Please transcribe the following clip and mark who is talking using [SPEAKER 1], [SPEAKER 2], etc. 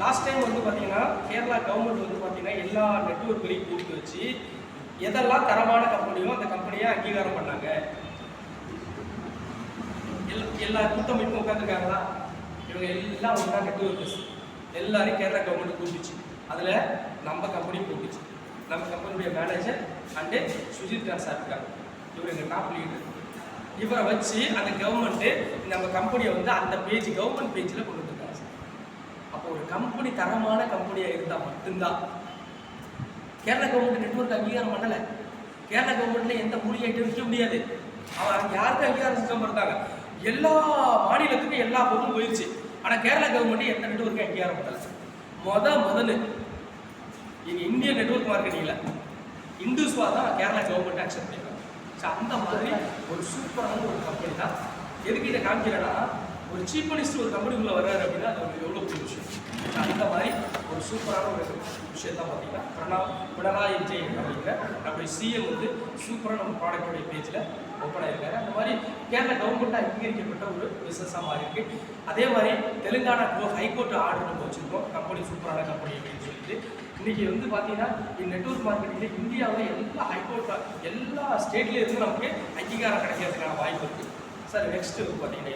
[SPEAKER 1] Last time வந்து பார்த்தீங்கன்னா Kerala government வந்து பார்த்தீங்கன்னா எல்லா நெட்வொர்க்கையும் கூப்பிட்டு வச்சு எதெல்லாம் தரமான கம்பெனியோ அந்த கம்பெனியை அங்கீகாரம் பண்ணாங்க. எல்லா கூட்டமைப்பும் உட்காந்துருக்காங்களா, இவங்க எல்லாம் ஒன்றா நெட்வொர்க்கர்ஸ் எல்லாரையும் கேரளா கவர்மெண்ட் கூப்பிடுச்சு. அதில் நம்ம கம்பெனி கூப்பிடுச்சு. நம்ம கம்பெனியுடைய manager and Sujith Khan sir இருக்காங்க. இவர் எங்கள் டாப் லீடர். இவரை வச்சு அந்த கவர்மெண்ட்டு நம்ம கம்பெனியை வந்து அந்த பேஜ் கவர்மெண்ட் பேஜில் கொண்டு வந்துருக்காங்க சார். அப்போ ஒரு கம்பெனி தரமான கம்பெனியாக இருந்தால் மட்டும்தான். கேரளா கவர்மெண்ட் நெட்வொர்க் அங்கீகாரம் பண்ணலை. கேரளா கவர்மெண்ட்டில் எந்த மொழி ஐட்டம் விற்க முடியாது. அவன் யாருக்கும் அங்கீகாரம் சிஸ்டம் இருந்தாங்க. எல்லா மாநிலத்துக்கும் எல்லா பொருளும் போயிடுச்சு. ஆனால் கேரளா கவர்மெண்ட் எந்த நெட்வொர்க்கும் அங்கீகாரம் பண்ணலை. முதல்ல எங்கள் இந்தியன் நெட்வொர்க் மார்க்கெட்டிங்கில் இந்துஸ்வா தான் கேரளா கவர்மெண்ட் அக்செப்ட் பண்ணியிருக்காங்க. ஸோ அந்த மாதிரி ஒரு சூப்பரான ஒரு கம்பெனி தான். எதுக்கு இதை காமிக்கிறேன்னா, ஒரு சீஃப் மினிஸ்டர் ஒரு கம்பெனிக்குள்ளே வர்றாரு அப்படின்னா அது ஒரு எவ்வளோ பெரிய விஷயம். அந்த மாதிரி ஒரு சூப்பரான ஒரு விஷயத்தான் பார்த்தீங்கன்னா பினராயி விஜயன் அப்படிங்கிற நம்முடைய சிஎம் வந்து சூப்பராக நம்ம ப்ராடக்டோடைய பேஜில் ஓப்பன் ஆகிருக்காரு. அந்த மாதிரி கேரளா கவர்மெண்ட்டாக அங்கீகரிக்கப்பட்ட ஒரு பிஸ்னஸாக மாறி இருக்கு. அதே மாதிரி தெலுங்கானா ஹைகோர்ட் ஆர்டர் நம்ம வச்சுருக்கோம், கம்பெனி சூப்பரான கம்பெனி அப்படின்னு சொல்லிட்டு. இன்றைக்கி வந்து பார்த்தீங்கன்னா நெட்வொர்க் மார்க்கெட்டிங்கில் இந்தியாவில் எல்லா ஹைகோர்ட் எல்லா ஸ்டேட்லேயும் இருந்து நமக்கு அங்கீகாரம் கிடைக்கிறதுக்கான வாய்ப்பு இருக்குது சார். நெக்ஸ்ட்டு பார்த்தீங்கன்னா